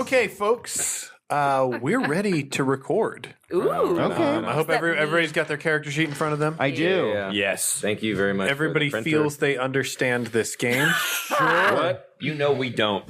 Okay, folks, we're ready to record. Ooh. Okay. I hope everybody's got their character sheet in front of them. I do. Yeah. Yes. Thank you very much. Everybody for the feels they understand this game. printer. What? You know we don't.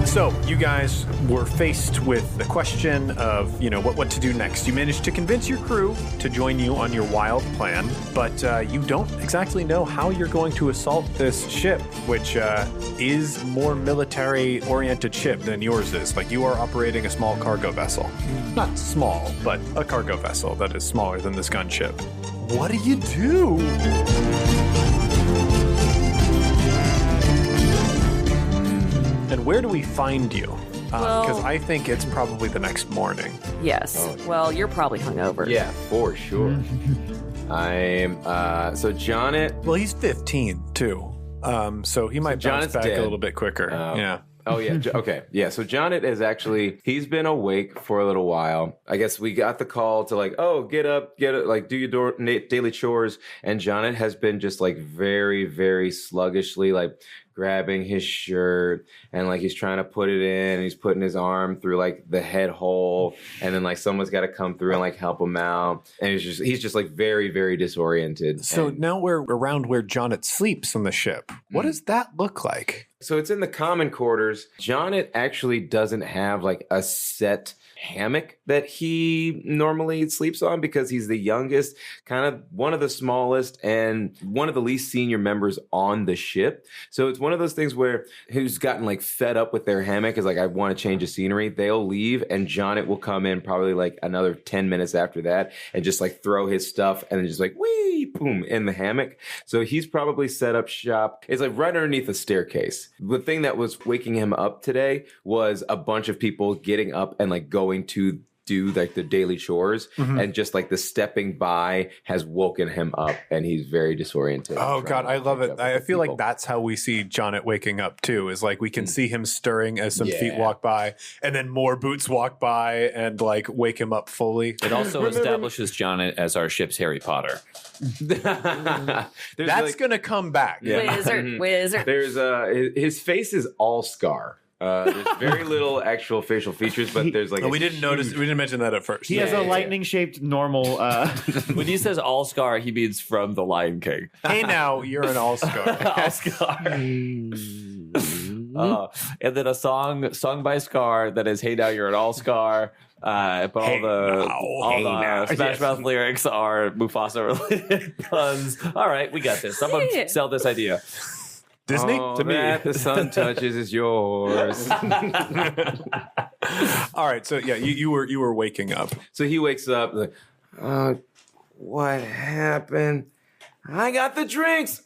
So, you guys were faced with the question of, what to do next. You managed to convince your crew to join you on your wild plan, but you don't exactly know how you're going to assault this ship, which is more military-oriented ship than yours is. Like, you are operating a small cargo vessel. Not small, but a cargo vessel that is smaller than this gunship. What do you do? And where do we find you? Because I think it's probably the next morning. Yes. Well, you're probably hungover. Yeah, for sure. I'm so Jonet. Well, he's 15 too, so he might bounce Jonet's back dead. a little bit quicker. Yeah. Oh yeah. Okay. Yeah. So Jonet is actually he's been awake for a little while. I guess we got the call to get up, do your daily chores, and Jonet has been just very, very sluggishly grabbing his shirt and he's trying to put it in and he's putting his arm through the head hole and then someone's got to come through and help him out, and he's just very, very disoriented. So now we're around where Jonet sleeps on the ship. What does that look like? So it's in the common quarters. Jonet actually doesn't have a set hammock that he normally sleeps on because he's the youngest, kind of one of the smallest, and one of the least senior members on the ship. So it's one of those things where who's gotten fed up with their hammock is I want to change the scenery. They'll leave and Jonet will come in probably another 10 minutes after that and just throw his stuff and then just whee, boom, in the hammock. So he's probably set up shop. It's right underneath a staircase. The thing that was waking him up today was a bunch of people getting up and going to do the daily chores, and just the stepping by has woken him up and he's very disoriented. Oh God, I love it. I feel like that's how we see Jonet waking up too, is we can see him stirring as some feet walk by and then more boots walk by and wake him up fully. It also establishes Jonet as our ship's Harry Potter. That's gonna come back. Yeah. Wizard. There's his face is all scar. There's very little actual facial features, but there's we didn't notice. We didn't mention that at first. He has a lightning-shaped normal. When he says all scar, he means from The Lion King. Hey, now you're an all-star. All scar. And then a song sung by Scar that is "Hey Now You're an All Scar." But all the Smash Mouth lyrics are Mufasa-related puns. All right, we got this. Someone sell this idea. Disney? To me, the sun touches is yours. All right, so yeah, you were waking up. So he wakes up what happened? I got the drinks.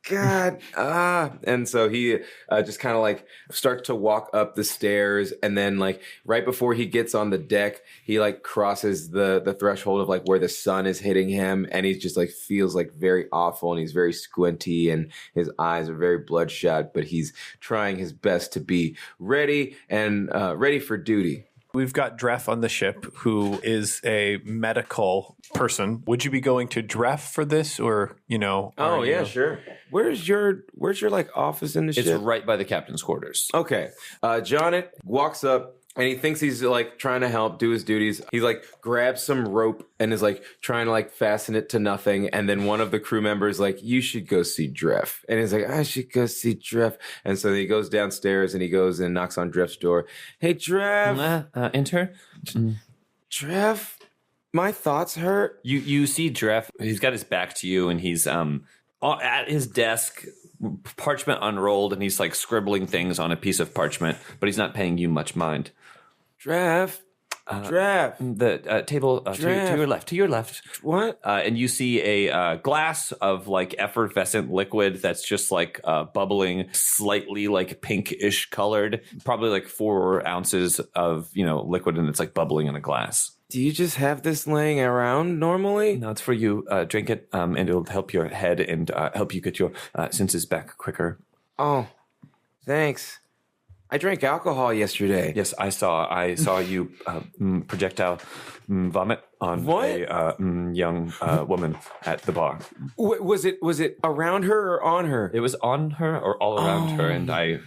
God. And so he just kind of starts to walk up the stairs, and then right before he gets on the deck, he crosses the threshold of where the sun is hitting him, and he just feels very awful, and he's very squinty, and his eyes are very bloodshot, but he's trying his best to be ready and ready for duty. We've got Dref on the ship, who is a medical person. Would you be going to Dref for this, or Oh yeah, sure. Where's your office in the ship? It's right by the captain's quarters. Okay. Jonet walks up and he thinks he's trying to help do his duties. He grabs some rope and is trying to fasten it to nothing. And then one of the crew members you should go see Dref. And he's I should go see Dref. And so he goes downstairs and he goes and knocks on Dref's door. Hey, Dref. Enter. Dref, my thoughts hurt. You see Dref. He's got his back to you, and he's at his desk, parchment unrolled, and he's scribbling things on a piece of parchment, but he's not paying you much mind. Dref, The table to your left. What? And you see a glass of like effervescent liquid that's just like bubbling, slightly like pinkish colored, probably like 4 ounces of liquid, and it's like bubbling in a glass. Do you just have this laying around normally? No, it's for you. Drink it, and it'll help your head and help you get your senses back quicker. Oh, thanks. I drank alcohol yesterday. Yes, I saw you projectile vomit on a young woman at the bar. Was it around her or on her? It was on her or all around her, and I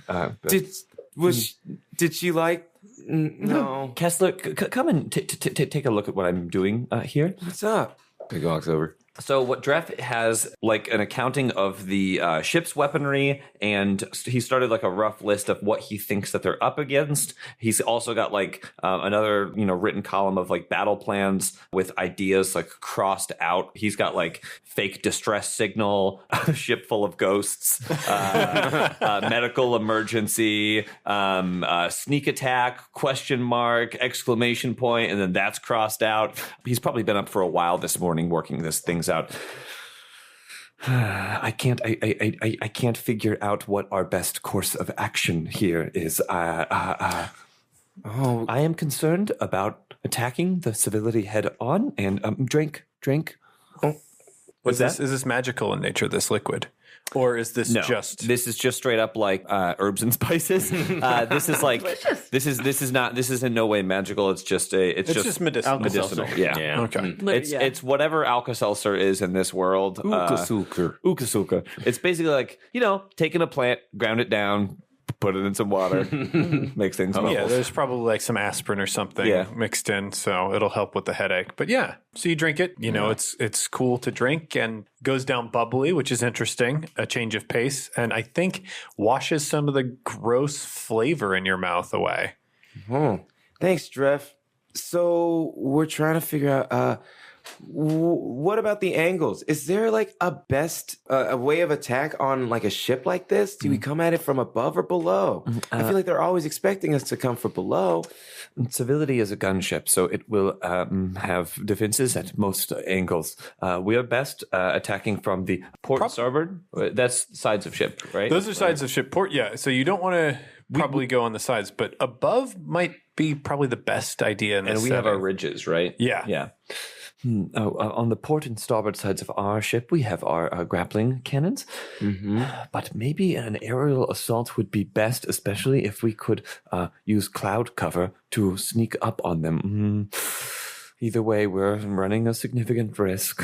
did she like? No. Kessler, come and take a look at what I'm doing here. What's up? Big walks over. So what Dreff has like an accounting of the ship's weaponry, and he started like a rough list of what he thinks that they're up against. He's also got like another written column of like battle plans with ideas like crossed out. He's got like fake distress signal, a ship full of ghosts, medical emergency, sneak attack, question mark, exclamation point, and then that's crossed out. He's probably been up for a while this morning working this things out. I can't figure out what our best course of action here is. I am concerned about attacking the Civility head on and drink. Oh. Is this magical in nature, this liquid? Or is this This is just straight up like herbs and spices. This is like this is in no way magical. It's just medicinal. Medicinal. Yeah. Okay. It's whatever Alka-Seltzer is in this world. Ukasuka. It's basically like, taking a plant, ground it down, put it in some water, makes things bubble. Yeah, there's probably like some aspirin or something mixed in, so it'll help with the headache. But yeah, so you drink it. It's cool to drink and goes down bubbly, which is interesting. A change of pace, and I think washes some of the gross flavor in your mouth away. Oh, thanks, Dreff. So we're trying to figure out. What about the angles? Is there like a way of attack on like a ship like this? Do we come at it from above or below? I feel like they're always expecting us to come from below. Civility is a gunship, so it will have defenses at most angles. We are best attacking from the port starboard. That's sides of ship, right? Those are sides of ship. Port, yeah. So you don't want to probably go on the sides, but above might be probably the best idea in this. And we have our ridges, right? Yeah. On the port and starboard sides of our ship, we have our grappling cannons. Mm-hmm. But maybe an aerial assault would be best, especially if we could use cloud cover to sneak up on them. Either way, we're running a significant risk.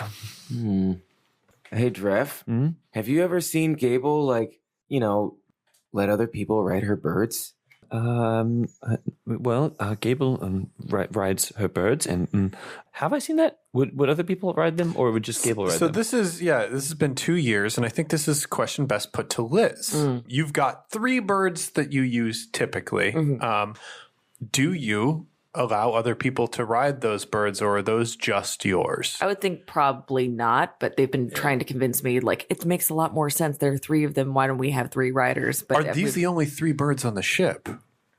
Hey, Dreff, have you ever seen Gable, let other people ride her birds? Gable rides her birds, and have I seen that? Would other people ride them, or would just Gable ride them? So this has been 2 years, and I think this is a question best put to Liz. You've got 3 birds that you use typically. Do you allow other people to ride those birds, or are those just yours? I would think probably not, but they've been trying to convince me, like, it makes a lot more sense. There are 3 of them. Why don't we have 3 riders? But are these the only 3 birds on the ship?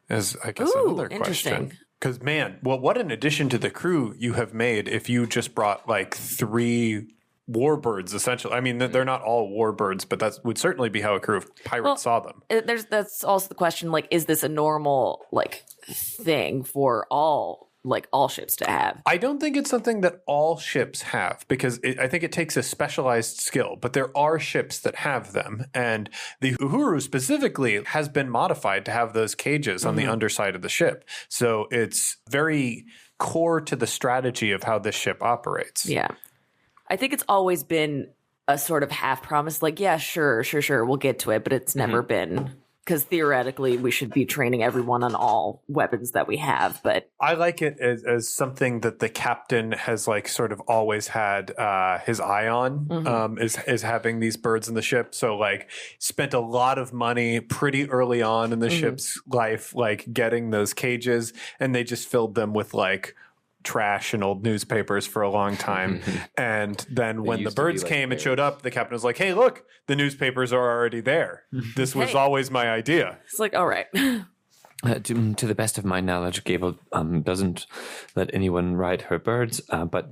Is, I guess, another question. Because, man, what an addition to the crew you have made if you just brought, like, 3 warbirds, essentially. I mean, they're not all warbirds, but that would certainly be how a crew of pirates saw them. That's also the question, like, is this a normal, like, thing for all ships to have? I don't think it's something that all ships have, because I think it takes a specialized skill, but there are ships that have them. And the Uhuru specifically has been modified to have those cages on the underside of the ship. So it's very core to the strategy of how this ship operates. Yeah. I think it's always been a sort of half promise, like, yeah, sure, we'll get to it, but it's never been, because theoretically we should be training everyone on all weapons that we have. But I like it as something that the captain has like sort of always had his eye on, is having these birds in the ship. So like spent a lot of money pretty early on in the ship's life, like getting those cages, and they just filled them with like trash and old newspapers for a long time. And then when the birds came and showed up, the captain was like, hey, look, the newspapers are already there. This was always my idea. It's like, all right. To the best of my knowledge, Gable doesn't let anyone ride her birds, but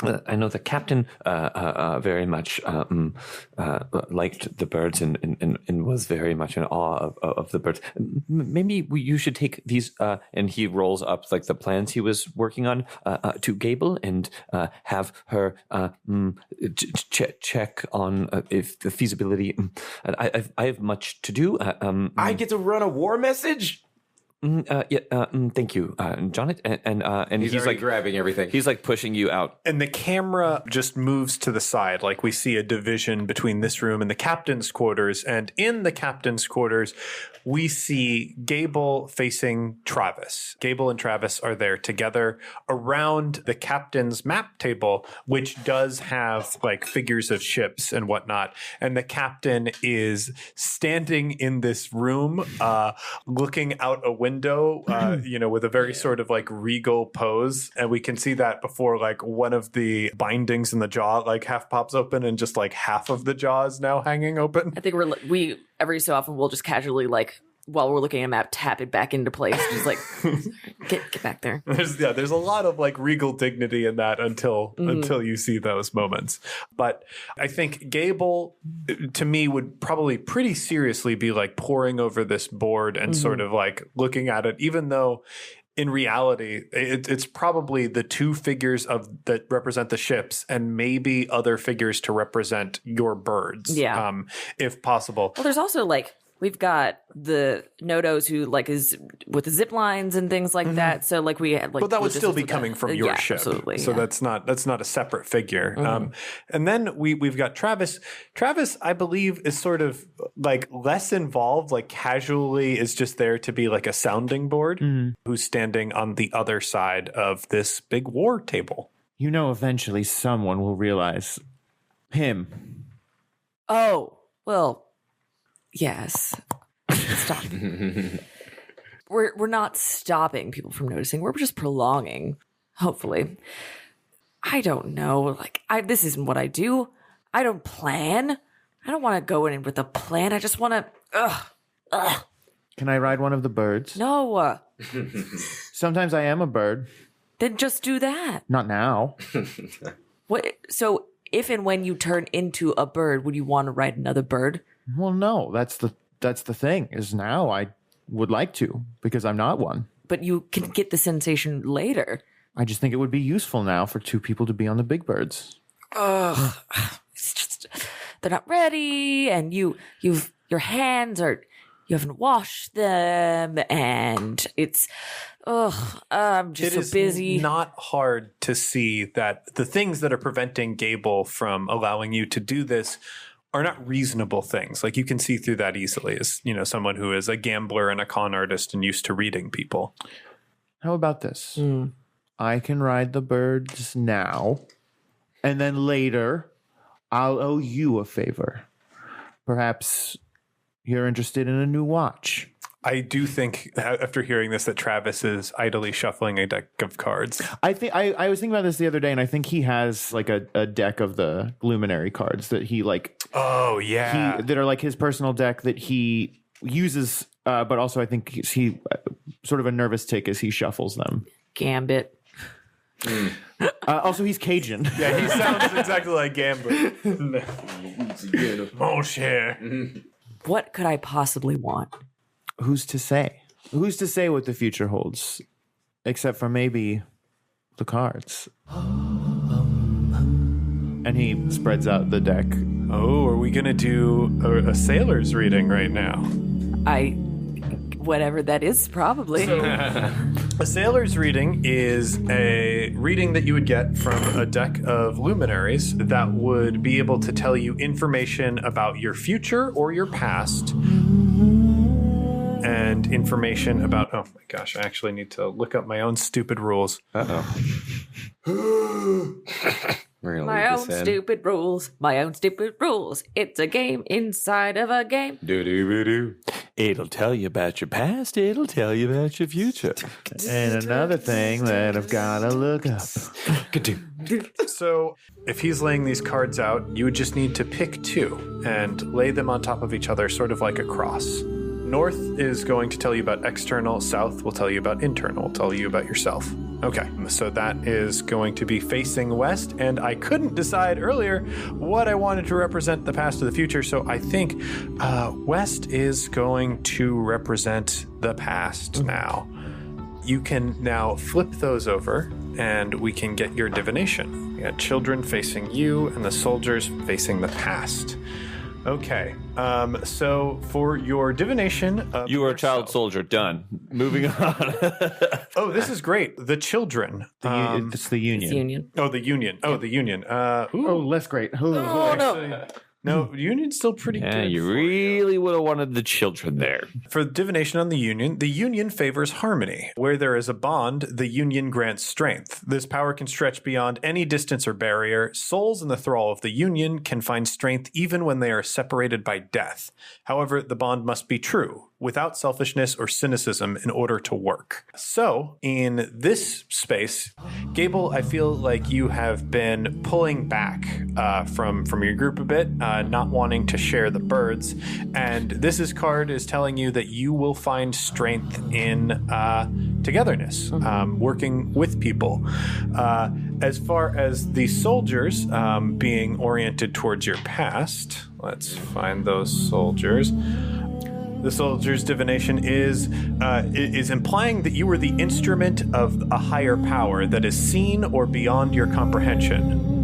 I know the captain very much liked the birds and was very much in awe of the birds. Maybe you should take these, and he rolls up like the plans he was working on to Gable and have her check on if the feasibility. I have much to do. I get to run a war message? Thank you, Jonathan. And he's like grabbing everything. He's like pushing you out. And the camera just moves to the side, like we see a division between this room and the captain's quarters. And in the captain's quarters, we see Gable facing Travis. Gable and Travis are there together around the captain's map table, which does have like figures of ships and whatnot. And the captain is standing in this room, looking out a window, with a very sort of like regal pose. And we can see that before like one of the bindings in the jaw like half pops open and just like half of the jaw is now hanging open. I think we every so often we'll just casually like while we're looking at a map tap it back into place, just like get back there. There's a lot of like regal dignity in that until you see those moments. But I think Gable to me would probably pretty seriously be like poring over this board and sort of like looking at it, even though in reality, it's probably the two figures that represent the ships and maybe other figures to represent your birds, if possible. Well, there's also like we've got the Nodos who like is with the zip lines and things like that. So like we had like, but that would still be coming from your ship. Absolutely, so that's not a separate figure. And then we've got Travis. Travis, I believe, is sort of like less involved, like casually is just there to be like a sounding board who's standing on the other side of this big war table. Eventually someone will realize him. Oh, well, yes. Stop. We're not stopping people from noticing. We're just prolonging, hopefully. I don't know. Like, this isn't what I do. I don't plan. I don't want to go in with a plan. I just want to. Can I ride one of the birds? No. Sometimes I am a bird. Then just do that. Not now. What? So if and when you turn into a bird, would you want to ride another bird? Well, no. That's the thing. Is now I would like to because I'm not one. But you can get the sensation later. I just think it would be useful now for two people to be on the big birds. Ugh. It's just they're not ready, and your hands are. You haven't washed them, and it's, I'm just so busy. It is not hard to see that the things that are preventing Gable from allowing you to do this are not reasonable things. Like you can see through that easily as, someone who is a gambler and a con artist and used to reading people. How about this? I can ride the birds now, and then later I'll owe you a favor. Perhaps you're interested in a new watch. I do think after hearing this that Travis is idly shuffling a deck of cards. I think I was thinking about this the other day, and I think he has like a deck of the luminary cards that he like. Oh yeah, that are like his personal deck that he uses, but also I think he sort of a nervous tick as he shuffles them. Gambit. Also, he's Cajun. Yeah, he sounds exactly like Gambler. Mon cher. What could I possibly want? Who's to say? Who's to say what the future holds? Except for maybe the cards. And he spreads out the deck. Oh, are we going to do a sailor's reading right now? Whatever that is, probably. So, a sailor's reading is a reading that you would get from a deck of luminaries that would be able to tell you information about your future or your past and information about... Oh my gosh, I actually need to look up my own stupid rules. My own stupid rules. My own stupid rules. It's a game inside of a game. Do-do-do-do. It'll tell you about your past. It'll tell you about your future. And another thing that I've got to look up. So if he's laying these cards out, you would just need to pick two and lay them on top of each other, sort of like a cross. north is going to tell you about external, south will tell you about internal, will tell you about yourself. Okay, so that is going to be facing west, and I couldn't decide earlier what I wanted to represent the past or the future, so I think west is going to represent the past now. You can now flip those over, and we can get your divination. You got children facing you, and the soldiers facing the past. Okay, so for your divination of You are a child yourself- soldier. Done. Moving on. Oh, this is great. The children. It's the Union. It's Union. Oh, the Union. Oh, the Union. Ooh. Oh, less great. Oh, no. No, Union's still pretty Yeah, good. you for really would have wanted the children there. For divination on the Union favors harmony. Where there is a bond, the Union grants strength. This power can stretch beyond any distance or barrier. Souls in the thrall of the Union can find strength even when they are separated by death. However, the bond must be true, without selfishness or cynicism in order to work. So, in this space, Gable, I feel like you have been pulling back from your group a bit, not wanting to share the birds, and this card is telling you that you will find strength in togetherness, working with people. As far as the soldiers being oriented towards your past, let's find those soldiers. The soldier's divination is implying that you were the instrument of a higher power that is seen or beyond your comprehension.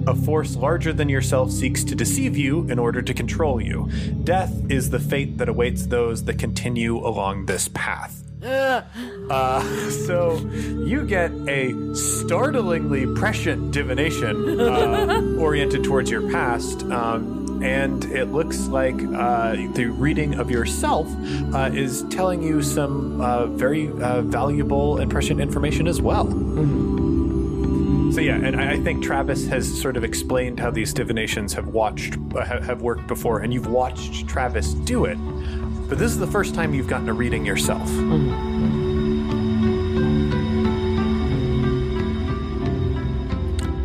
A force larger than yourself seeks to deceive you in order to control you. Death is the fate that awaits those that continue along this path. So you get a startlingly prescient divination oriented towards your past. And it looks like the reading of yourself is telling you some very valuable and prescient information as well. So yeah, and I think Travis has sort of explained how these divinations have worked before, and you've watched Travis do it. But this is the first time you've gotten a reading yourself.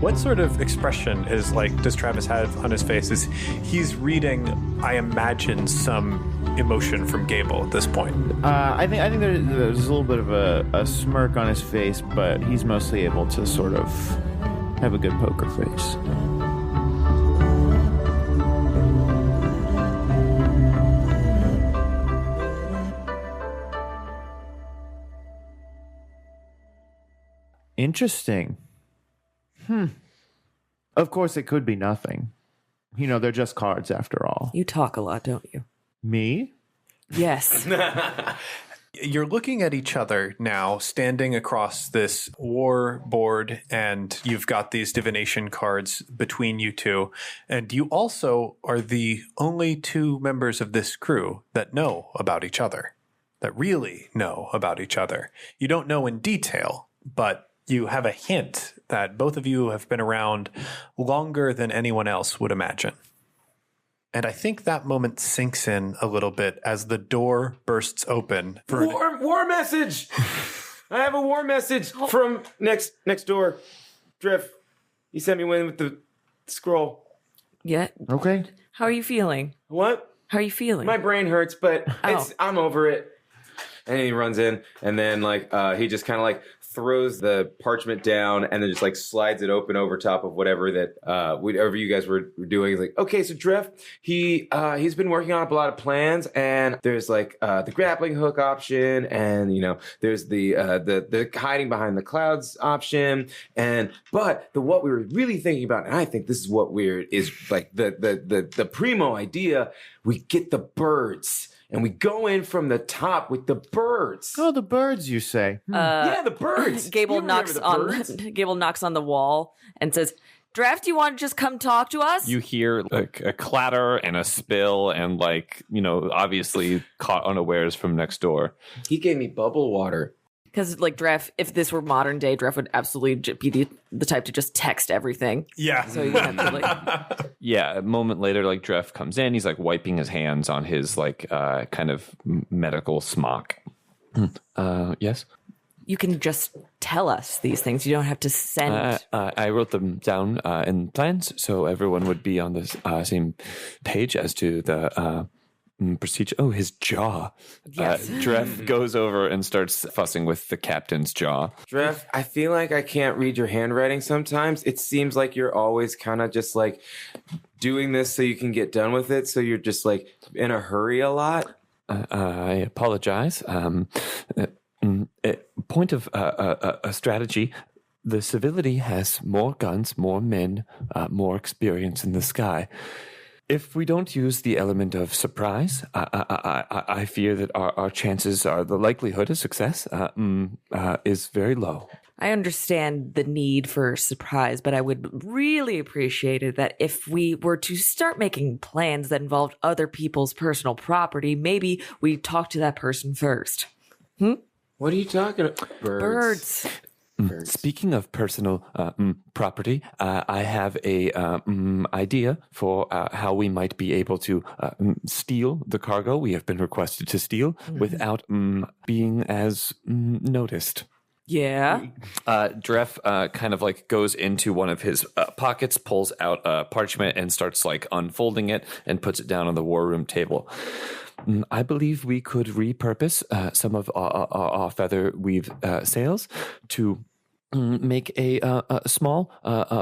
What sort of expression does Travis have on his face? Is he's reading, I imagine, some emotion from Gable at this point? I think there's a little bit of a smirk on his face, but he's mostly able to sort of have a good poker face. Interesting. Of course, it could be nothing. They're just cards after all. You talk a lot, don't you? Me? Yes. You're looking at each other now, standing across this war board, and you've got these divination cards between you two. And you also are the only two members of this crew that know about each other, that really know about each other. You don't know in detail, but you have a hint that both of you have been around longer than anyone else would imagine. And I think that moment sinks in a little bit as the door bursts open. War message! I have a war message from next door. Drift. He sent me one with the scroll. Yeah. Okay. How are you feeling? What? How are you feeling? My brain hurts, but I'm over it. And he runs in, and then he just kind of throws the parchment down, and then just slides it open over top of whatever you guys were doing. He's like, okay, so Drift, he's been working on a lot of plans, and there's the grappling hook option, and there's the hiding behind the clouds option, but what we were really thinking about, and I think this is what is the primo idea. We get the birds. And we go in from the top with the birds. Oh, the birds, you say? Yeah, the birds. Gable knocks on the wall and says, Draft, you want to just come talk to us? You hear a clatter and a spill and obviously caught unawares from next door. He gave me bubble water. Because Draft, if this were modern day, Draft would absolutely be the type to just text everything. Yeah. So you have to Yeah, a moment later, Dreff comes in. He's wiping his hands on his kind of medical smock. Yes? You can just tell us these things. You don't have to send. I wrote them down in plans, so everyone would be on the same page as to the procedure. Oh, his jaw. Yes. Dreff goes over and starts fussing with the captain's jaw. Dreff, I feel like I can't read your handwriting sometimes. It seems like you're always kind of just like doing this so you can get done with it. So you're just like in a hurry a lot. I apologize. Point of a strategy. The Civility has more guns, more men, more experience in the sky. If we don't use the element of surprise, I fear that our chances are the likelihood of success is very low. I understand the need for surprise, but I would really appreciate it that if we were to start making plans that involved other people's personal property, maybe we talk to that person first. What are you talking about? Birds. Speaking of personal property, I have a idea for how we might be able to steal the cargo we have been requested to steal without being as noticed. Yeah. Dreff kind of like goes into one of his pockets, pulls out a parchment and starts like unfolding it and puts it down on the war room table. I believe we could repurpose some of our feather weave sails to make a small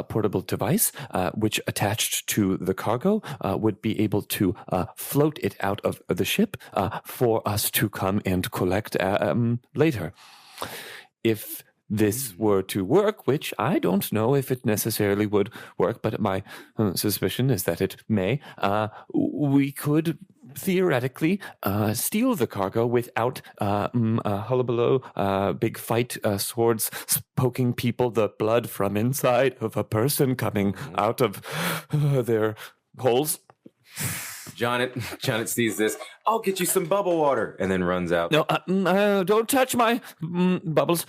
portable device which attached to the cargo would be able to float it out of the ship for us to come and collect later. If this were to work, which I don't know if it necessarily would work, but my suspicion is that it may, we could theoretically steal the cargo without hullabaloo, big fight, swords poking people, the blood from inside of a person coming out of their holes. Jonet sees this. I'll get you some bubble water, and then runs out. No, don't touch my bubbles.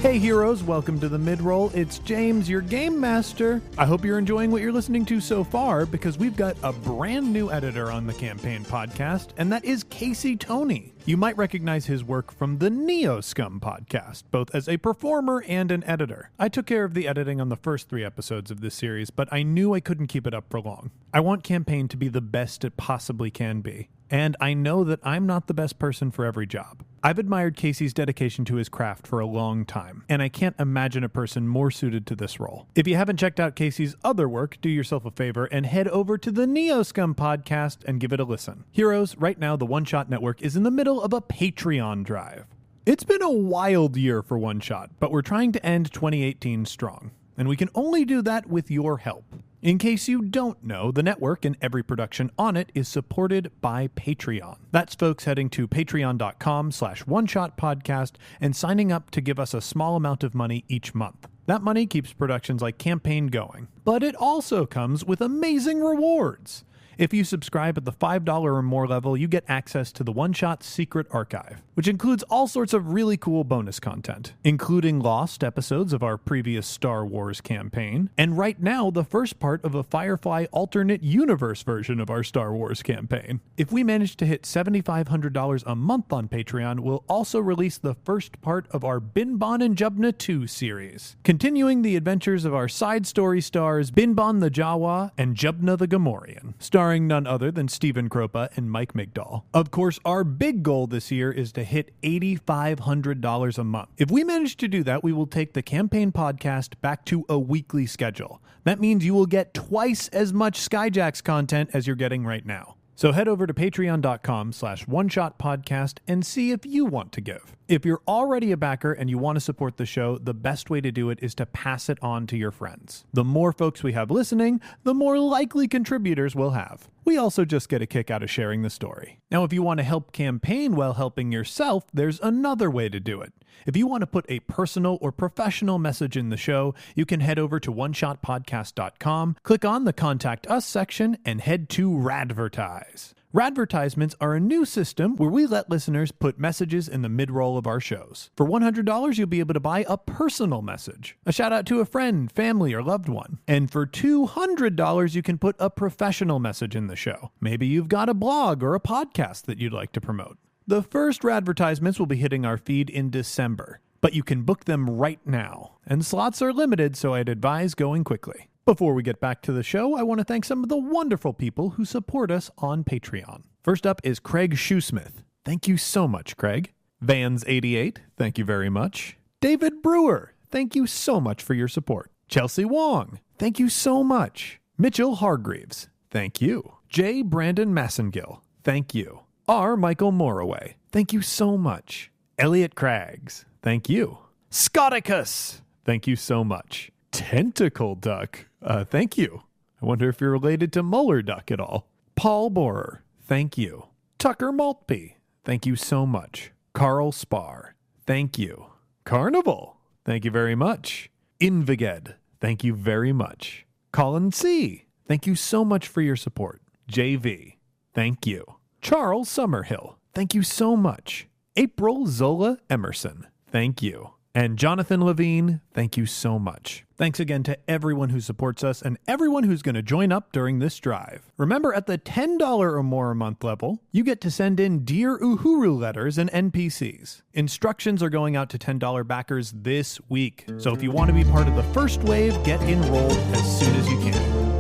Hey heroes, welcome to the mid-roll. It's James, your game master. I hope you're enjoying what you're listening to so far because we've got a brand new editor on the campaign podcast, and that is Casey Toney. You might recognize his work from the Neo Scum podcast, both as a performer and an editor. I took care of the editing on the first 3 episodes of this series, but I knew I couldn't keep it up for long. I want campaign to be the best it possibly can be. And I know that I'm not the best person for every job. I've admired Casey's dedication to his craft for a long time, and I can't imagine a person more suited to this role. If you haven't checked out Casey's other work, do yourself a favor and head over to the Neo Scum podcast and give it a listen. Heroes, right now the One Shot Network is in the middle of a Patreon drive. It's been a wild year for One Shot, but we're trying to end 2018 strong, and we can only do that with your help. In case you don't know, the network and every production on it is supported by Patreon. That's folks heading to patreon.com/oneshotpodcast and signing up to give us a small amount of money each month. That money keeps productions like Campaign going, but it also comes with amazing rewards. If you subscribe at the $5 or more level, you get access to the One Shot Secret Archive, which includes all sorts of really cool bonus content, including lost episodes of our previous Star Wars campaign, and right now, the first part of a Firefly alternate universe version of our Star Wars campaign. If we manage to hit $7,500 a month on Patreon, we'll also release the first part of our Binbon and Jubna 2 series, continuing the adventures of our side story stars Binbon the Jawa and Jubna the Gamorrean, starring none other than Stephen Kropa and Mike Migdal. Of course, our big goal this year is to hit $8,500 a month. If we manage to do that, we will take the campaign podcast back to a weekly schedule. That means you will get twice as much Skyjacks content as you're getting right now. So head over to patreon.com/oneshotpodcast and see if you want to give. If you're already a backer and you want to support the show, the best way to do it is to pass it on to your friends. The more folks we have listening, the more likely contributors we'll have. We also just get a kick out of sharing the story. Now, if you want to help campaign while helping yourself, there's another way to do it. If you want to put a personal or professional message in the show, you can head over to oneshotpodcast.com, click on the Contact Us section, and head to Radvertise. Radvertisements are a new system where we let listeners put messages in the mid-roll of our shows. For $100, you'll be able to buy a personal message, a shout out to a friend, family, or loved one. And for $200, you can put a professional message in the show. Maybe you've got a blog or a podcast that you'd like to promote. The first Radvertisements will be hitting our feed in December, but you can book them right now. And slots are limited, so I'd advise going quickly. Before we get back to the show, I want to thank some of the wonderful people who support us on Patreon. First up is Craig Shoesmith. Thank you so much, Craig. Vans88, thank you very much. David Brewer, thank you so much for your support. Chelsea Wong, thank you so much. Mitchell Hargreaves, thank you. J. Brandon Massengill, thank you. R. Michael Moraway, thank you so much. Elliot Craggs, thank you. Scotticus, thank you so much. Tentacle Duck, thank you. I wonder if you're related to Muller Duck at all. Paul Borer, thank you. Tucker Maltby, thank you so much. Carl Spar, thank you. Carnival, thank you very much. Inviged, thank you very much. Colin C., thank you so much for your support. JV, thank you. Charles Summerhill, thank you so much. April Zola Emerson, thank you. And Jonathan Levine, thank you so much. Thanks again to everyone who supports us and everyone who's going to join up during this drive. Remember, at the $10 or more a month level, you get to send in Dear Uhuru letters and NPCs. Instructions are going out to $10 backers this week. So if you want to be part of the first wave, get enrolled as soon as you can.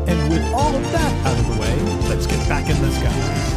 And with all of that out of the way, let's get back in the skies.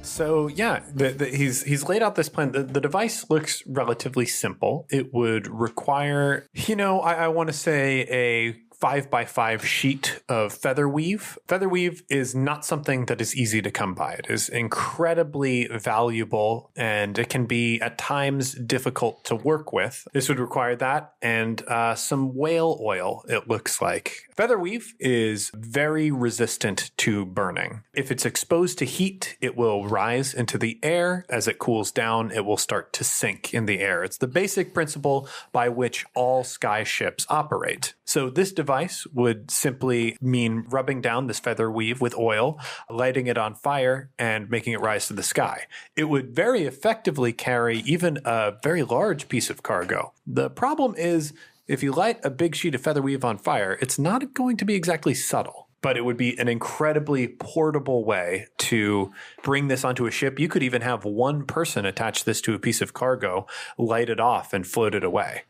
So yeah, he's laid out this plan. The device looks relatively simple. It would require, I want to say a 5x5 sheet of feather weave. Feather weave is not something that is easy to come by. It is incredibly valuable, and it can be at times difficult to work with. This would require that and some whale oil, it looks like. Feather weave is very resistant to burning. If it's exposed to heat, it will rise into the air. As it cools down, it will start to sink in the air. It's the basic principle by which all sky ships operate. So this device would simply mean rubbing down this feather weave with oil, lighting it on fire, and making it rise to the sky. It would very effectively carry even a very large piece of cargo. The problem is, if you light a big sheet of feather weave on fire, it's not going to be exactly subtle. But it would be an incredibly portable way to bring this onto a ship. You could even have one person attach this to a piece of cargo, light it off, and float it away.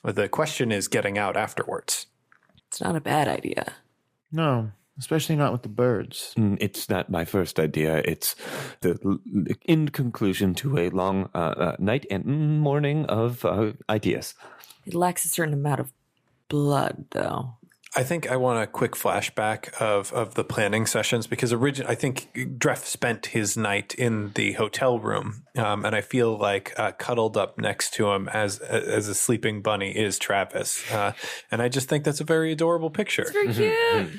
The question is getting out afterwards. It's not a bad idea. No, especially not with the birds. It's not my first idea. It's in conclusion to a long night and morning of ideas. It lacks a certain amount of blood, though. I think I want a quick flashback of the planning sessions, because I think Dref spent his night in the hotel room, and I feel like cuddled up next to him as a sleeping bunny is Travis, and I just think that's a very adorable picture. It's very cute.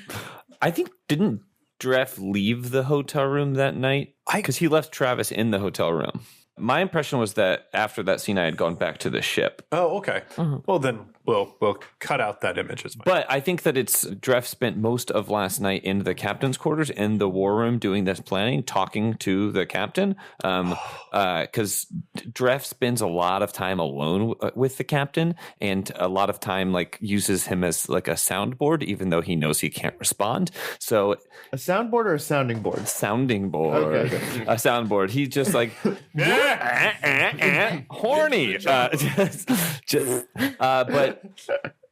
I think, didn't Dref leave the hotel room that night? Because he left Travis in the hotel room. My impression was that after that scene, I had gone back to the ship. Oh, okay. Mm-hmm. Well, then we'll cut out that image as well. But I think that Dref spent most of last night in the captain's quarters in the war room doing this planning, talking to the captain. Because Dref spends a lot of time alone with the captain, and a lot of time uses him as like a soundboard, even though he knows he can't respond. So a soundboard or a sounding board? Sounding board. Okay. A soundboard. He's just like horny. But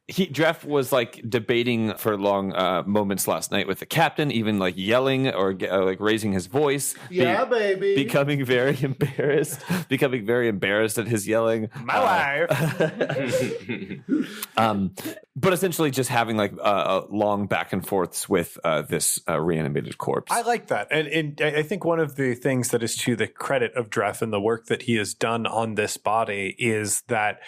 Dref was debating for long moments last night with the captain, even yelling or raising his voice. Yeah, baby. Becoming very embarrassed at his yelling. My wife. But essentially just having a long back and forths with this reanimated corpse. I like that. And I think one of the things that is to the credit of Dref and the work that he has done on this body is that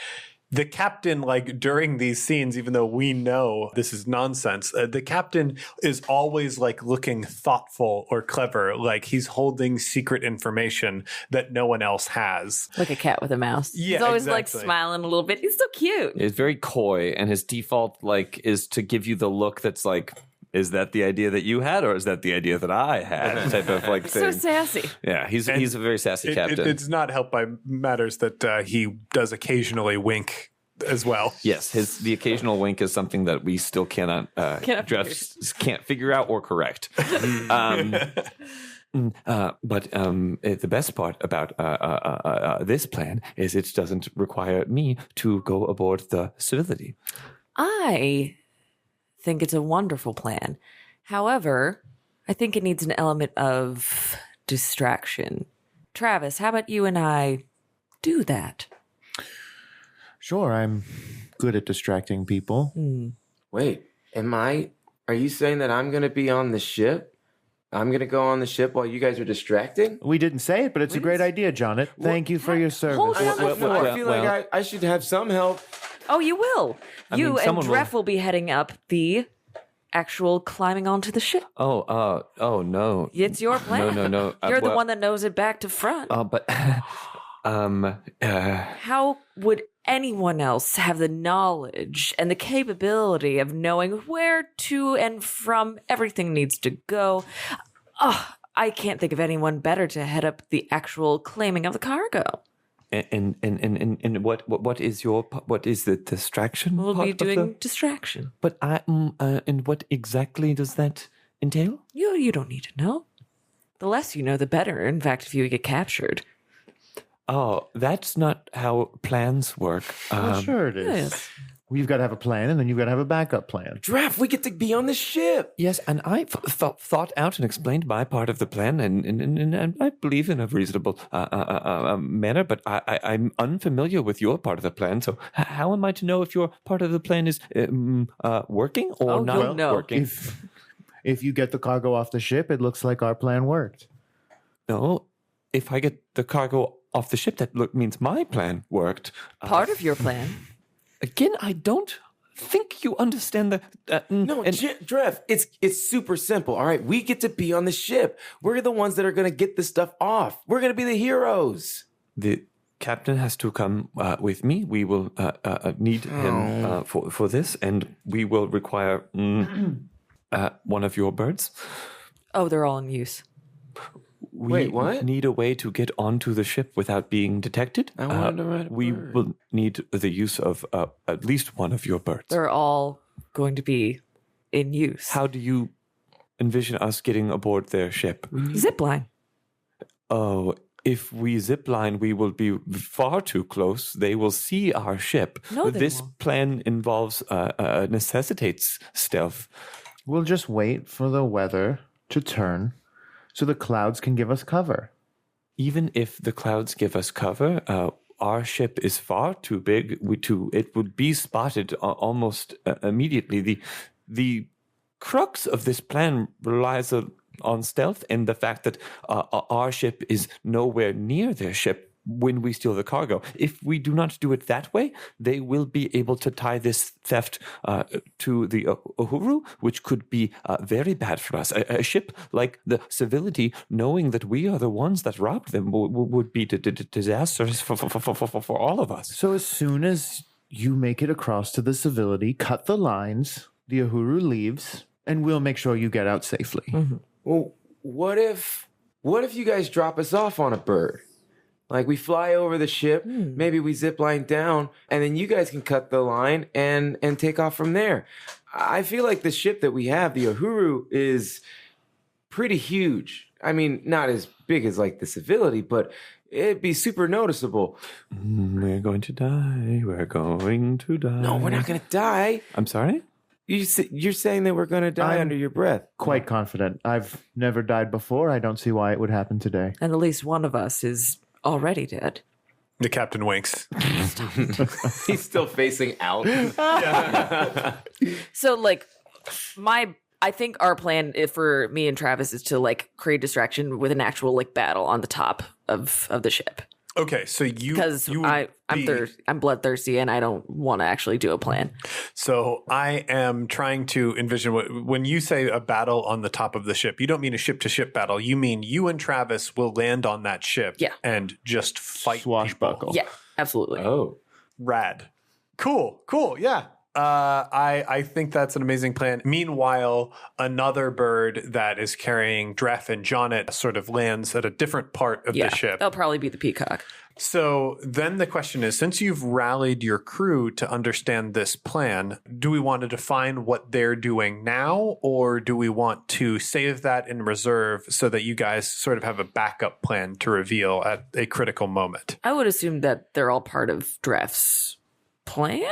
the captain, during these scenes, even though we know this is nonsense, the captain is always looking thoughtful or clever, he's holding secret information that no one else has. Like a cat with a mouse. Yeah, he's always exactly. Smiling a little bit. He's so cute. He's very coy, and his default is to give you the look that's is that the idea that you had, or is that the idea that I had? Type of thing. So sassy. Yeah, he's a very sassy captain. It's not helped by matters that he does occasionally wink as well. Yes, the occasional wink is something that we still can't figure out or correct. But the best part about this plan is it doesn't require me to go aboard the Civility. I think it's a wonderful plan. However, I think it needs an element of distraction. Travis, how about you and I do that? Sure, I'm good at distracting people. Wait, are you saying that I'm going to be on the ship? I'm going to go on the ship while you guys are distracting? We didn't say it, but it's a great idea, Jonet. Thank you for your service. Hold on. I feel like I should have some help. Oh, you will. You mean, and someone Dref will be heading up the actual climbing onto the ship. Oh no. It's your plan. No. You're the one that knows it back to front. But How would anyone else have the knowledge and the capability of knowing where to and from everything needs to go? Oh, I can't think of anyone better to head up the actual claiming of the cargo. And what is the distraction? We'll part be of doing distraction. But and what exactly does that entail? You don't need to know. The less you know, the better. In fact, if you get captured. Oh, that's not how plans work. Well, sure it is. Yes. Well, you've got to have a plan, and then you've got to have a backup plan. Draft, we get to be on the ship. Yes, and I thought out and explained my part of the plan, and I believe in a reasonable manner. But I'm unfamiliar with your part of the plan. So how am I to know if your part of the plan is working or not you'll know. working? If you get the cargo off the ship, it looks like our plan worked. No, if I get the cargo off the ship, that means my plan worked. Part of your plan. Again, I don't think you understand the. Drev, it's super simple. All right, we get to be on the ship. We're the ones that are going to get this stuff off. We're going to be the heroes. The captain has to come with me. We will need him for this, and we will require one of your birds. Oh, they're all in use. We Wait, what? need a way to get onto the ship without being detected. I wanted to ride a We bird. will need the use of at least one of your birds. They're all going to be in use. How do you envision us getting aboard their ship? Zipline. Oh, if we zipline, we will be far too close. They will see our ship. No, they this won't. plan involves necessitates stealth. We'll just wait for the weather to turn so the clouds can give us cover. Even if the clouds give us cover, our ship is far too big. It would be spotted almost immediately. The crux of this plan relies on stealth and the fact that our ship is nowhere near their ship when we steal the cargo. If we do not do it that way, they will be able to tie this theft to the Uhuru, which could be very bad for us. A ship like the Civility, knowing that we are the ones that robbed them, would be disastrous for all of us. So as soon as you make it across to the Civility, cut the lines, the Uhuru leaves, and we'll make sure you get out safely. Mm-hmm. Well, what if you guys drop us off on a bird? Like we fly over the ship, maybe we zip line down, and then you guys can cut the line and take off from there. I feel like the ship that we have, the Uhuru, is pretty huge. I mean, not as big as like the Civility, but it'd be super noticeable. We're going to die. We're going to die. No, we're not going to die. I'm sorry? You're saying that we're going to die under your breath. Quite confident. I've never died before. I don't see why it would happen today. And at least one of us is already dead. The captain winks. He's still facing out. So, like, I think our plan for me and Travis is to, like, create distraction with an actual, like, battle on the top of the ship. Okay, so Because would I'm bloodthirsty and I don't want to actually do a plan. So I am trying to envision when you say a battle on the top of the ship, you don't mean a ship-to-ship battle. You mean you and Travis will land on that ship and just fight Swashbuckle. people. Yeah, absolutely. Oh. Rad. Cool, yeah. I think that's an amazing plan. Meanwhile, another bird that is carrying Dref and Jonet sort of lands at a different part of the ship. That'll probably be the peacock. So then the question is, since you've rallied your crew to understand this plan, do we want to define what they're doing now, or do we want to save that in reserve so that you guys sort of have a backup plan to reveal at a critical moment? I would assume that they're all part of Dref's plan?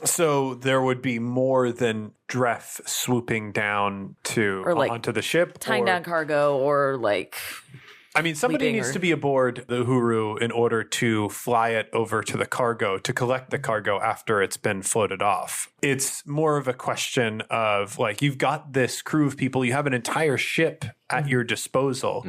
So there would be more than Dref swooping down to Or, like, onto the ship? Tying or- down cargo, or like... I mean, somebody leaving needs or- to be aboard the Huru in order to fly it over to the cargo, to collect the cargo after it's been floated off. It's more of a question of, like, you've got this crew of people, you have an entire ship at your disposal.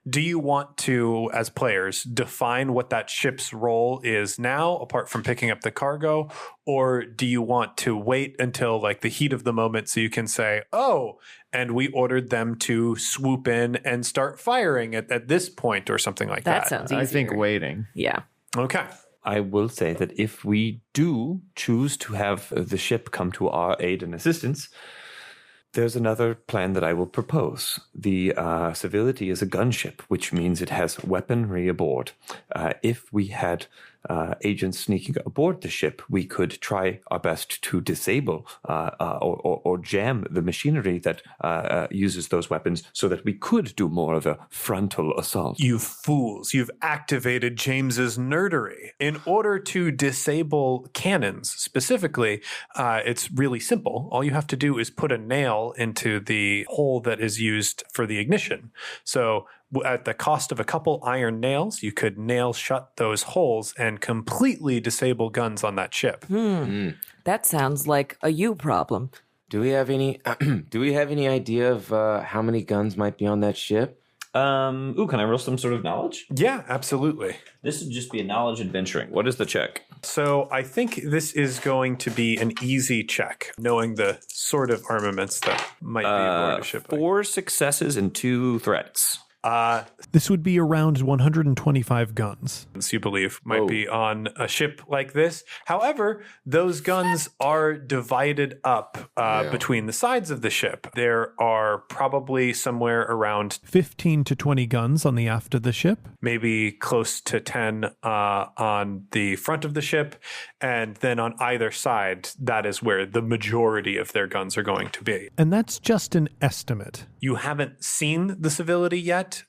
Do you want to, as players, define what that ship's role is now, apart from picking up the cargo? Or do you want to wait until, like, the heat of the moment so you can say, oh, and we ordered them to swoop in and start firing at this point, or something like that? That sounds easier. I think waiting. Yeah. Okay. I will say that if we do choose to have the ship come to our aid and assistance, there's another plan that I will propose. The Civility is a gunship, which means it has weaponry aboard. If we had agents sneaking aboard the ship, we could try our best to disable or jam the machinery that uses those weapons so that we could do more of a frontal assault. You fools, you've activated James's nerdery. In order to disable cannons specifically, it's really simple. All you have to do is put a nail into the hole that is used for the ignition. So at the cost of a couple iron nails, you could nail shut those holes and completely disable guns on that ship. That sounds like a you problem. Do we have any? Do we have any idea of how many guns might be on that ship? Can I roll some sort of knowledge? Yeah, absolutely. This would just be a knowledge adventuring. What is the check? So I think this is going to be an easy check, knowing the sort of armaments that might be aboard a ship. 4 successes and 2 threats. This would be around 125 guns, you believe, might be on a ship like this. However, those guns are divided up between the sides of the ship. There are probably somewhere around 15 to 20 guns on the aft of the ship. maybe close to 10 on the front of the ship. And then on either side, that is where the majority of their guns are going to be. And that's just an estimate. You haven't seen the Civility yet.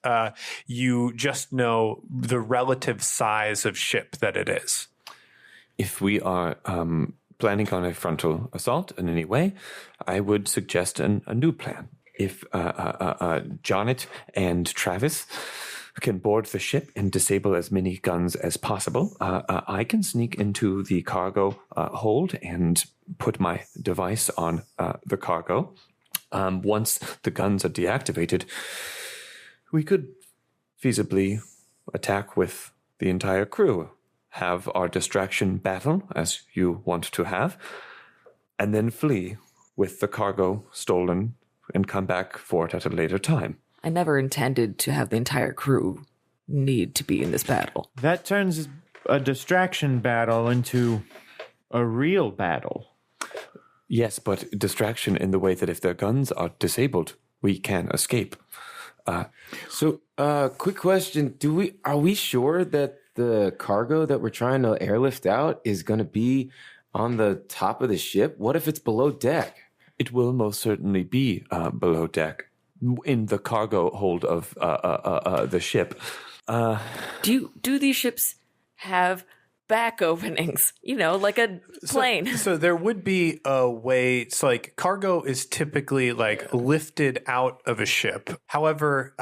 You just know the relative size of ship that it is. If we are planning on a frontal assault in any way, I would suggest a new plan. If Jonet and Travis can board the ship and disable as many guns as possible, I can sneak into the cargo hold and put my device on the cargo. Once the guns are deactivated, we could feasibly attack with the entire crew, have our distraction battle, as you want to have, and then flee with the cargo stolen and come back for it at a later time. I never intended to have the entire crew need to be in this battle. That turns a distraction battle into a real battle. Yes, but distraction in the way that if their guns are disabled, we can escape. So, quick question: are we sure that the cargo that we're trying to airlift out is going to be on the top of the ship? What if it's below deck? It will most certainly be below deck, in the cargo hold of the ship. Do these ships have back openings? You know, like a plane. So there would be a way. It's like cargo is typically like lifted out of a ship. However,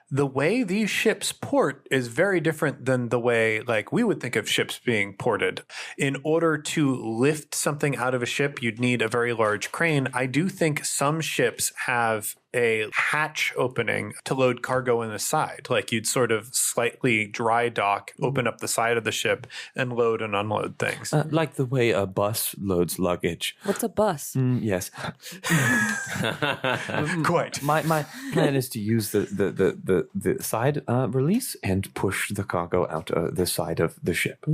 the way these ships port is very different than the way like we would think of ships being ported. In order to lift something out of a ship, you'd need a very large crane. I do think some ships have a hatch opening to load cargo in the side. Like you'd sort of slightly dry dock, open up the side of the ship and load and unload things. Like the way a bus loads luggage. What's a bus? Yes. Quite. My plan is to use the side release and push the cargo out the side of the ship.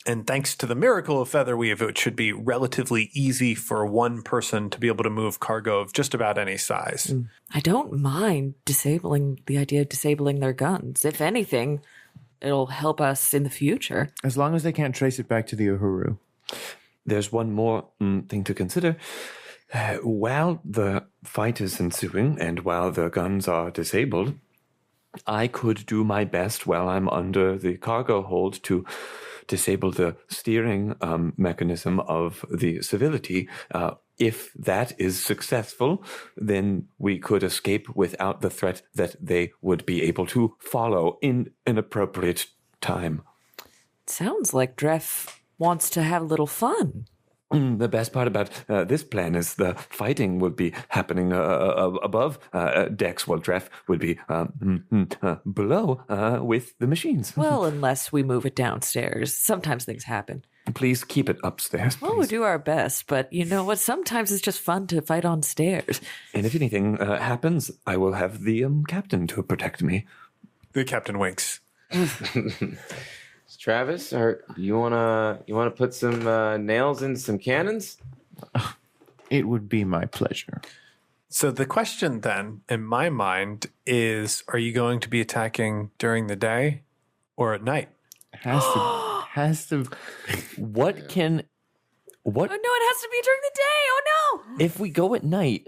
And thanks to the miracle of Featherweave, it should be relatively easy for one person to be able to move cargo of just about any size. I don't mind the idea of disabling their guns. If anything, it'll help us in the future. As long as they can't trace it back to the Uhuru. There's one more thing to consider. While the fight is ensuing and while the guns are disabled, I could do my best while I'm under the cargo hold to disable the steering mechanism of the Civility. If that is successful, then we could escape without the threat that they would be able to follow in an appropriate time. Sounds like Dref wants to have a little fun. The best part about this plan is the fighting would be happening above decks, while Dref would be below with the machines. Well, unless we move it downstairs. Sometimes things happen. Please keep it upstairs. Well, we do our best, but you know what? Sometimes it's just fun to fight on stairs. And if anything happens, I will have the captain to protect me. The captain winks. Travis, or you wanna put some nails in some cannons? It would be my pleasure. So the question then, in my mind, is: are you going to be attacking during the day or at night? Has to. What? Oh no, it has to be during the day. Oh no! If we go at night,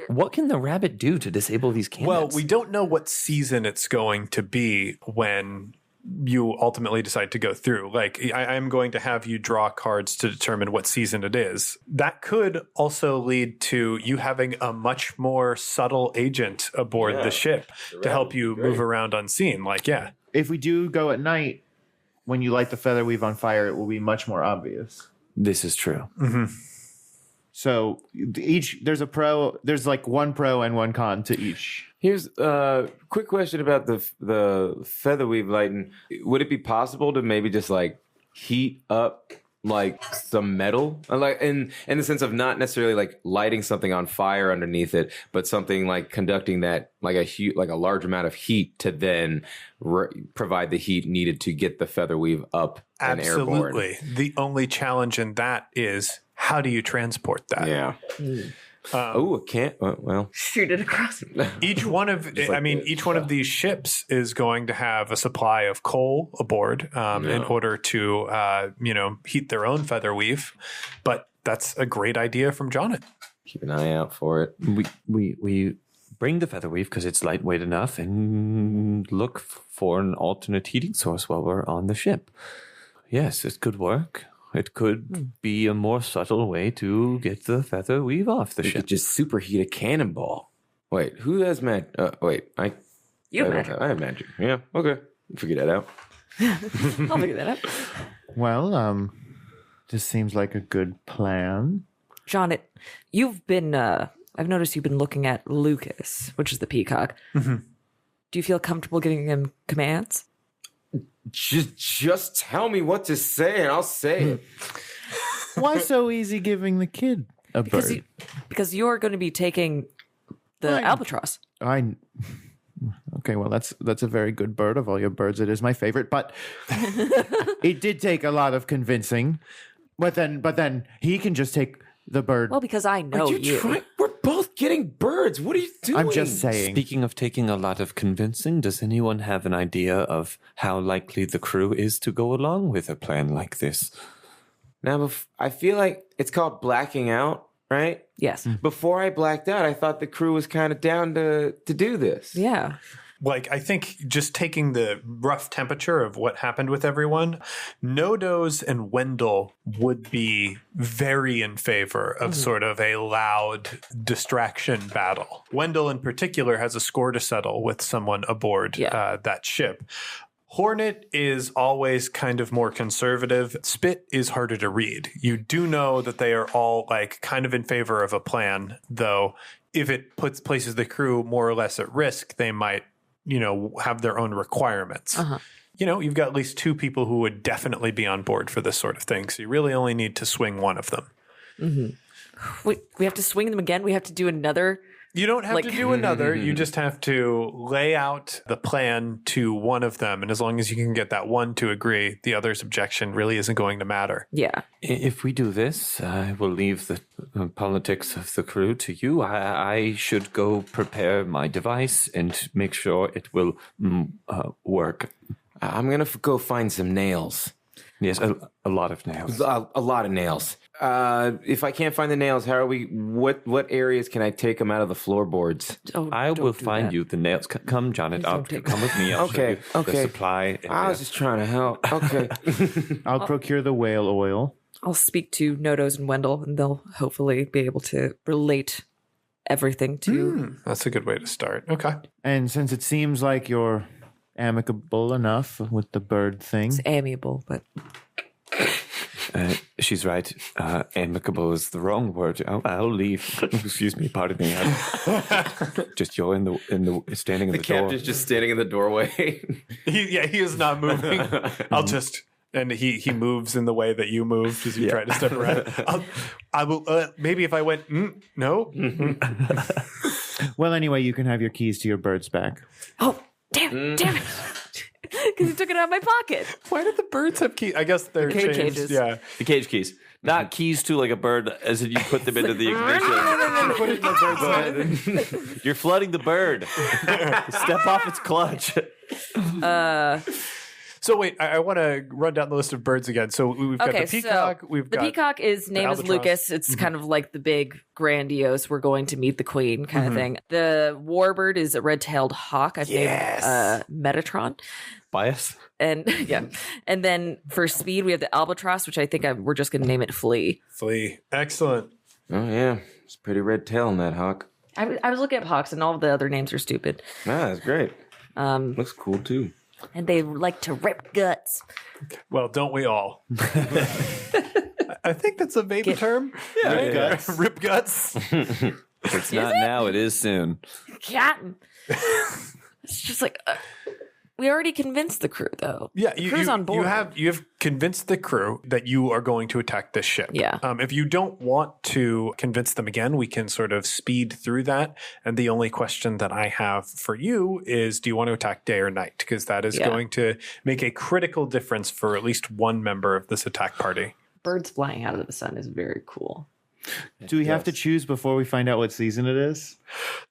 what can the rabbit do to disable these cannons? Well, we don't know what season it's going to be when you ultimately decide to go through. Like, I'm going to have you draw cards to determine what season it is. That could also lead to you having a much more subtle agent aboard the ship to help you move around unseen. Like, yeah. If we do go at night, when you light the feather weave on fire, it will be much more obvious. This is true. Mm-hmm. So there's like one pro and one con to each. Here's a quick question about the feather weave lighting. Would it be possible to maybe just like heat up like some metal, like in the sense of not necessarily like lighting something on fire underneath it, but something like conducting that like a large amount of heat to then provide the heat needed to get the feather weave up and airborne? Absolutely. The only challenge in that is, how do you transport that? Yeah. It can't. Well, Shoot it across. Each one of these ships is going to have a supply of coal aboard in order to heat their own feather weave. But that's a great idea from Jonnet. Keep an eye out for it. We bring the feather weave because it's lightweight enough, and look for an alternate heating source while we're on the ship. Yes, it could work. It could be a more subtle way to get the feather weave off the You ship. could just superheat a cannonball. Wait, who has magic? You have magic. I have magic. Yeah, okay. Figure that out. I'll figure that out. Well, this seems like a good plan. John, you've been, I've noticed you've been looking at Lucas, which is the peacock. Mm-hmm. Do you feel comfortable giving him commands? Just tell me what to say and I'll say it. Why so easy giving the kid a bird? Because you're going to be taking the albatross. Okay, well that's a very good bird of all your birds. It is my favorite, but it did take a lot of convincing. But then he can just take the bird. Well, because I know you. We're both getting birds. What are you doing? I'm just saying. Speaking of taking a lot of convincing, does anyone have an idea of how likely the crew is to go along with a plan like this? Now, I feel like it's called blacking out, right? Yes. Before I blacked out, I thought the crew was kind of down to do this. Yeah. Like, I think just taking the rough temperature of what happened with everyone, Nodos and Wendell would be very in favor of sort of a loud distraction battle. Wendell in particular has a score to settle with someone aboard that ship. Hornet is always kind of more conservative. Spit is harder to read. You do know that they are all like kind of in favor of a plan, though if it places the crew more or less at risk, they might have their own requirements. You've got at least two people who would definitely be on board for this sort of thing. So you really only need to swing one of them. Mm-hmm. We have to swing them again. We have to do another You don't have Like- to do another. You just have to lay out the plan to one of them. And as long as you can get that one to agree, the other's objection really isn't going to matter. Yeah. If we do this, I will leave the politics of the crew to you. I should go prepare my device and make sure it will work. I'm going to go find some nails. Yes, a lot of nails. A lot of nails. If I can't find the nails, how are we? What areas can I take them out of the floorboards? I will find you the nails. Come, Janet. Come with me. I'll show you the supply. I was just trying to help. Okay. I'll procure the whale oil. I'll speak to Nodos and Wendell, and they'll hopefully be able to relate everything to. That's a good way to start. Okay. And since it seems like you're amicable enough with the bird thing, It's amiable, but she's right. Amicable is the wrong word. I'll leave. Excuse me. Pardon me. Just you're in the standing in the door. Captain's just standing in the doorway. He is not moving. I'll just... And he moves in the way that you moved as you try to step around. I will... maybe if I went, no? well, anyway, you can have your keys to your birds back. oh damn it, because he took it out of my pocket. Why did the birds have keys? I guess they're Cage changed. cages. Yeah. The cage keys. Not keys to like a bird, as in you put them into the ignition. Put it in the bird's head. You're flooding the bird. Step off its clutch. So wait, I want to run down the list of birds again. So we've got the peacock. The peacock is name is albatross. Lucas. It's kind of like the big grandiose. We're going to meet the queen kind of thing. The warbird is a red-tailed hawk. I've named Metatron. Bias. And and then for speed we have the albatross, which I think we're just going to name it Flea. Flea. Excellent. Oh yeah, it's a pretty red tail on that hawk. I was looking at hawks, and all of the other names are stupid. Ah, that's great. Looks cool too. And they like to rip guts. Well, don't we all? I think that's a baby term. Yeah. Rip guts. Rip guts. It's not now. It is soon. Cotton. It's just like we already convinced the crew, though. Yeah, the crew's on board. You have convinced the crew that you are going to attack this ship. Yeah. If you don't want to convince them again, we can sort of speed through that. And the only question that I have for you is, do you want to attack day or night? Because that is going to make a critical difference for at least one member of this attack party. Birds flying out of the sun is very cool. Do we have to choose before we find out what season it is?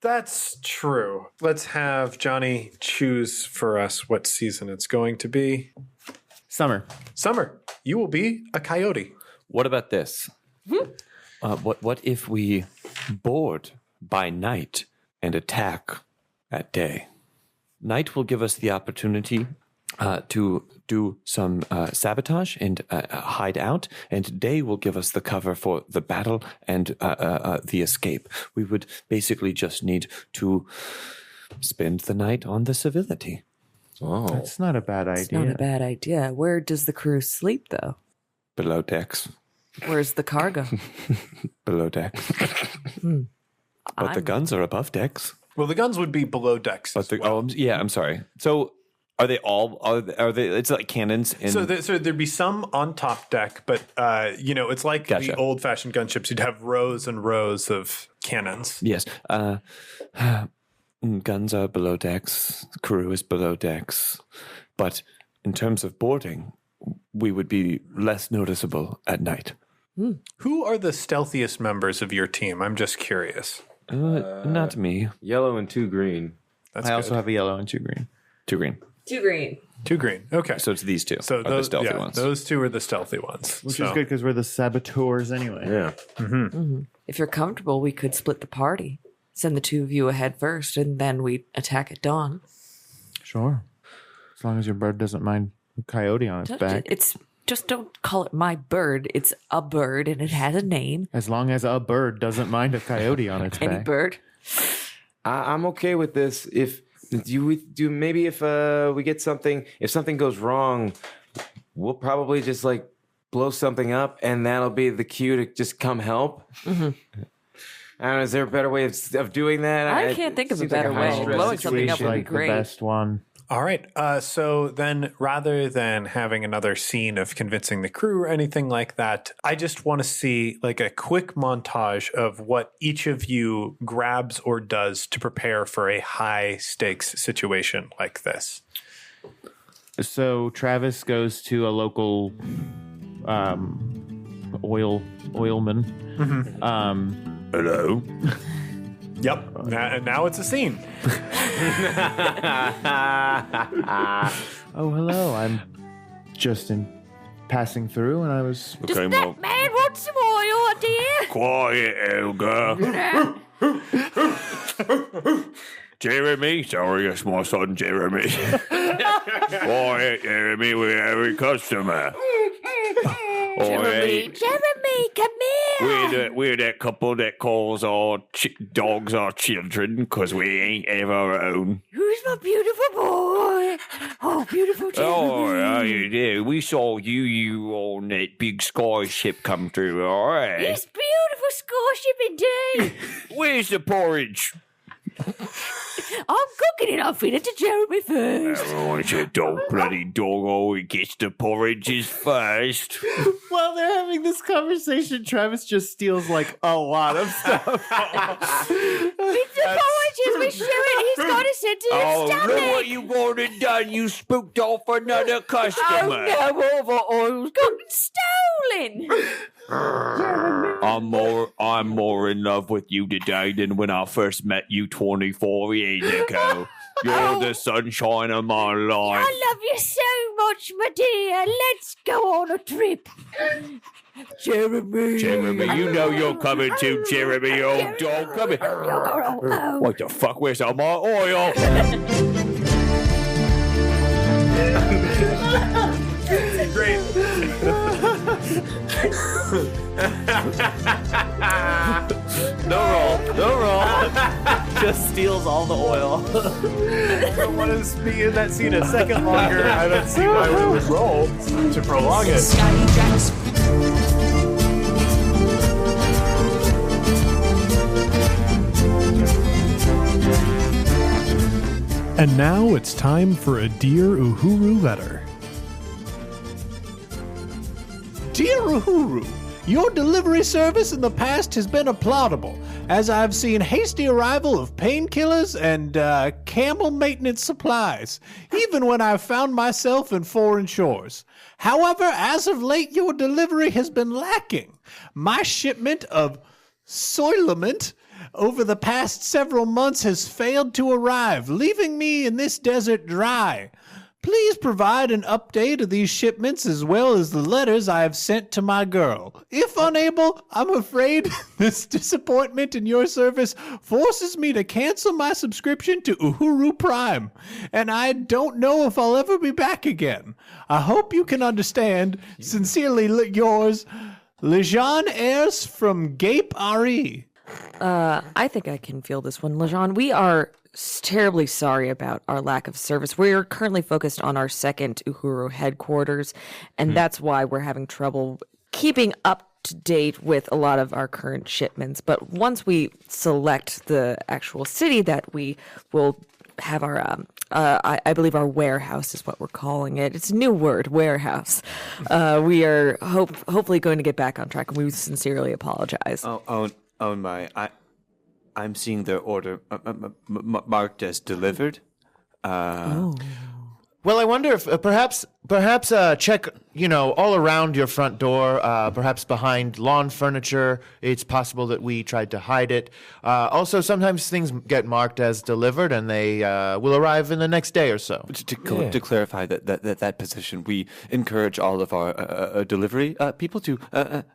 That's true. Let's have Johnny choose for us what season it's going to be. Summer. Summer. You will be a coyote. What about this? What if we board by night and attack at day? Night will give us the opportunity to do some sabotage and hide out, and day will give us the cover for the battle and the escape. We would basically just need to spend the night on the Civility. Oh, That's not a bad idea. It's not a bad idea. Where does the crew sleep, though? Below decks. Where's the cargo? Below decks. But the guns are above decks. Well, the guns would be below decks. But I'm sorry. So are they all? Are they? It's like cannons. So there'd be some on top deck, but it's like the old-fashioned gunships. You'd have rows and rows of cannons. Yes. Guns are below decks. Crew is below decks. But in terms of boarding, we would be less noticeable at night. Who are the stealthiest members of your team? I'm just curious. Not me. yellow and 2 green. That's I good. also have a yellow and 2 green. 2 green. 2 green. 2 green. Okay. So it's these two. So are those the stealthy ones. Those two are the stealthy ones. Which is good because we're the saboteurs anyway. Yeah. If you're comfortable, we could split the party. Send the two of you ahead first, and then we attack at dawn. Sure. As long as your bird doesn't mind a coyote on its back. It's just don't call it my bird. It's a bird, and it has a name. As long as a bird doesn't mind a coyote on its Any back. bird. I'm okay with this. If we get something, if something goes wrong, we'll probably just like blow something up, and that'll be the cue to just come help. Mm-hmm. I don't know, is there a better way of doing that? I can't think of a seems like better way. high-stress Blowing something up would be like great. the best one. All right. So then rather than having another scene of convincing the crew or anything like that, I just want to see like a quick montage of what each of you grabs or does to prepare for a high stakes situation like this. So Travis goes to a local oilman. Hello. Yep. Now it's a scene. Oh, hello. I'm Justin passing through, and I was... Does that man want some oil, dear? Quiet, Elga. Jeremy, sorry, that's my son, Jeremy. Quiet, Jeremy, we have a customer. Jeremy, come here. We're that couple that calls our dogs our children because we ain't have our own. Who's my beautiful boy? Oh, beautiful Jeremy. Oh, yeah. We saw you on that big sky ship come through, all right? This beautiful scholarship indeed. Where's the porridge? I'm cooking it. I'll feed it to Jeremy first. Oh, it's a bloody dog always gets the porridges first. While they're having this conversation, Travis just steals like a lot of stuff. It's the porridges. We show it. He's got to send to Oh, his look stomach. what you gonna done. You spooked off another customer. Oh, no, all the oil's gotten stolen. I'm more in love with you today than when I first met you 24 years ago. You're the sunshine of my life. I love you so much, my dear. Let's go on a trip. Jeremy. Jeremy, you know you're coming too, Jeremy, you old dog. Come here. Oh. What the fuck? Where's all my oil? Great. No roll. Just steals all the oil. I don't want to be in that scene a second longer. I don't see why we would roll to prolong it. Skyjacks. And now it's time for a Dear Uhuru letter. Dear Uhuru, your delivery service in the past has been applaudable, as I've seen hasty arrival of painkillers and camel maintenance supplies, even when I've found myself in foreign shores. However, as of late, your delivery has been lacking. My shipment of soylent over the past several months has failed to arrive, leaving me in this desert dry. Please provide an update of these shipments as well as the letters I have sent to my girl. If unable, I'm afraid this disappointment in your service forces me to cancel my subscription to Uhuru Prime, and I don't know if I'll ever be back again. I hope you can understand. Sincerely yours, Lejean Ayres from Gape RE. I think I can feel this one, Lejean. We are terribly sorry about our lack of service. We're currently focused on our second Uhuru headquarters, and that's why we're having trouble keeping up to date with a lot of our current shipments. But once we select the actual city that we will have our, I believe our warehouse is what we're calling it. It's a new word, warehouse. We are hopefully going to get back on track, and we sincerely apologize. Oh my! I'm seeing the order marked as delivered. Well, I wonder if perhaps check, all around your front door, perhaps behind lawn furniture. It's possible that we tried to hide it. Also, sometimes things get marked as delivered, and they will arrive in the next day or so. To clarify that position, we encourage all of our delivery people to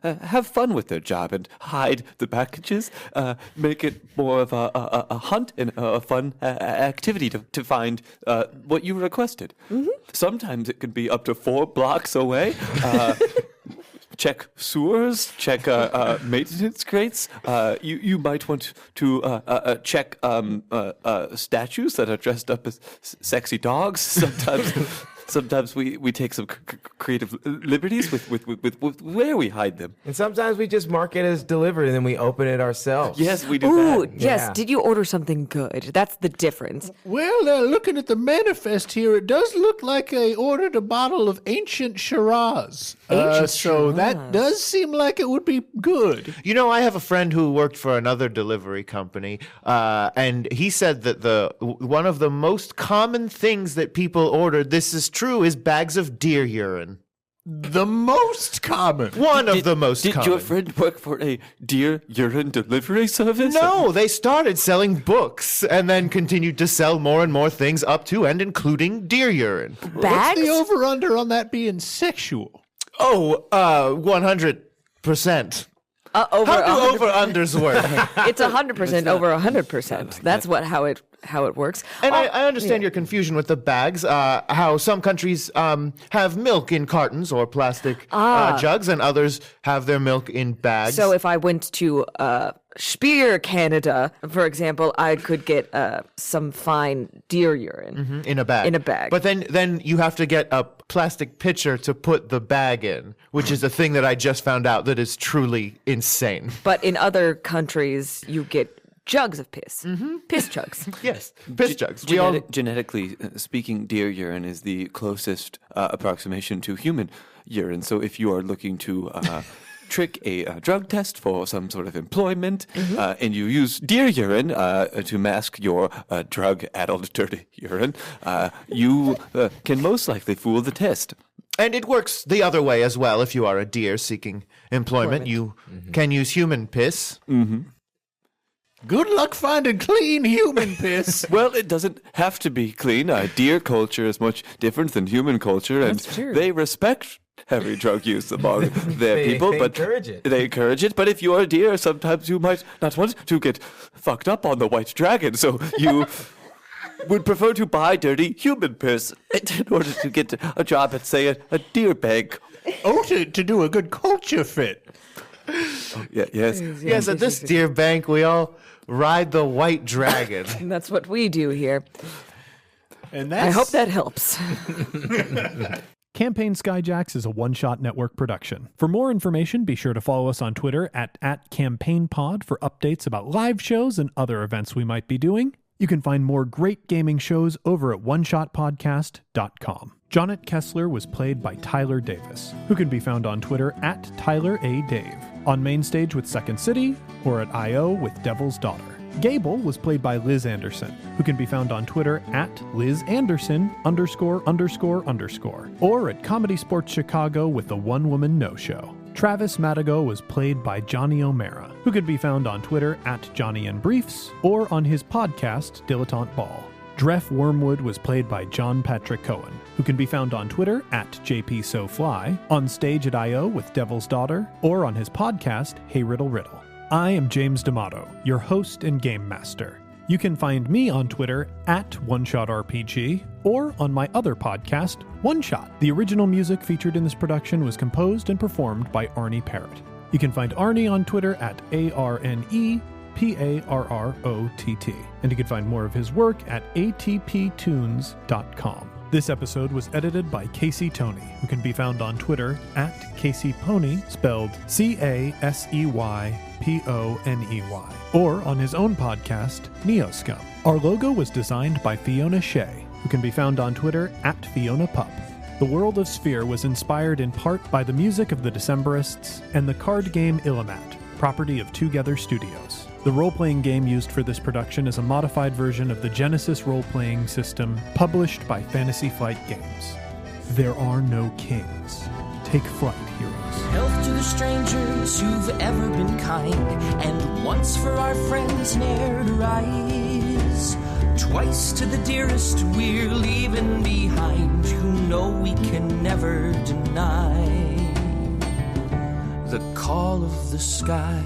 have fun with their job and hide the packages. Make it more of a hunt and a fun activity to find what you requested. Mm-hmm. Sometimes it can be up to 4 blocks away. Check sewers, check maintenance crates. You might want to check statues that are dressed up as sexy dogs. Sometimes sometimes we take some creative liberties with where we hide them. And sometimes we just mark it as delivered and then we open it ourselves. Yes, we do Ooh, that. yes. Yeah. Did you order something good? That's the difference. Well, looking at the manifest here, it does look like I ordered a bottle of ancient Shiraz. So that does seem like it would be good. You know, I have a friend who worked for another delivery company, and he said that one of the most common things that people ordered, this is true, is bags of deer urine. The most common. One of the most Did common. your friend work for a deer urine delivery service? No, they started selling books and then continued to sell more and more things up to and including deer urine. Bags? What's the over-under on that being sexual? Oh, 100%. Over How do 100%. over-unders work? It's 100% over 100%. That's how it works. And I understand your confusion with the bags, how some countries have milk in cartons or plastic jugs, and others have their milk in bags. So if I went to Speer, Canada, for example, I could get some fine deer urine in a bag. In a bag. But then you have to get a plastic pitcher to put the bag in, which is a thing that I just found out that is truly insane. But in other countries, you get jugs of piss. Piss jugs. Yes, piss jugs. We all Genetically speaking, deer urine is the closest approximation to human urine. So if you are looking to trick a drug test for some sort of employment, and you use deer urine to mask your drug-addled dirty urine, you can most likely fool the test. And it works the other way as well. If you are a deer seeking employment, you can use human piss. Good luck finding clean human piss. Well, it doesn't have to be clean. Deer culture is much different than human culture, and That's true. they respect heavy drug use among their people. They but encourage it. They encourage it. But if you are a deer, sometimes you might not want to get fucked up on the white dragon, so you would prefer to buy dirty human piss in order to get a job at, say, a deer bank. Oh, to do a good culture fit. Yeah, yes. Yes, at this deer bank, we all ride the white dragon. And that's what we do here. And I hope that helps. Campaign Skyjacks is a one-shot network production. For more information, be sure to follow us on Twitter at @CampaignPod for updates about live shows and other events we might be doing. You can find more great gaming shows over at oneshotpodcast.com. Jonnet Kessler was played by Tyler Davis, who can be found on Twitter at Tyler A. Dave, on Mainstage with Second City, or at I.O. with Devil's Daughter. Gable was played by Liz Anderson, who can be found on Twitter at LizAnderson _____, or at Comedy Sports Chicago with the One Woman No Show. Travis Madigo was played by Johnny O'Mara, who can be found on Twitter at Johnny and Briefs, or on his podcast, Dilettante Ball. Dref Wormwood was played by John Patrick Cohen, who can be found on Twitter at JPSoFly, on stage at I.O. with Devil's Daughter, or on his podcast, Hey Riddle Riddle. I am James D'Amato, your host and game master. You can find me on Twitter at OneShotRPG, or on my other podcast, One Shot. The original music featured in this production was composed and performed by Arnie Parrott. You can find Arnie on Twitter at ARNEPARROTT, and you can find more of his work at atptunes.com. This episode was edited by Casey Toney, who can be found on Twitter at CaseyPony, spelled CASEYPONEY, or on his own podcast, Neoscum. Our logo was designed by Fiona Shea, who can be found on Twitter at FionaPup. The world of Sphere was inspired in part by the music of the Decemberists and the card game Illimat, property of Together Studios. The role-playing game used for this production is a modified version of the Genesis role-playing system published by Fantasy Flight Games. There are no kings. Take flight, heroes. Health to the strangers who've ever been kind, and once for our friends ne'er to rise. Twice to the dearest we're leaving behind, who know we can never deny the call of the sky.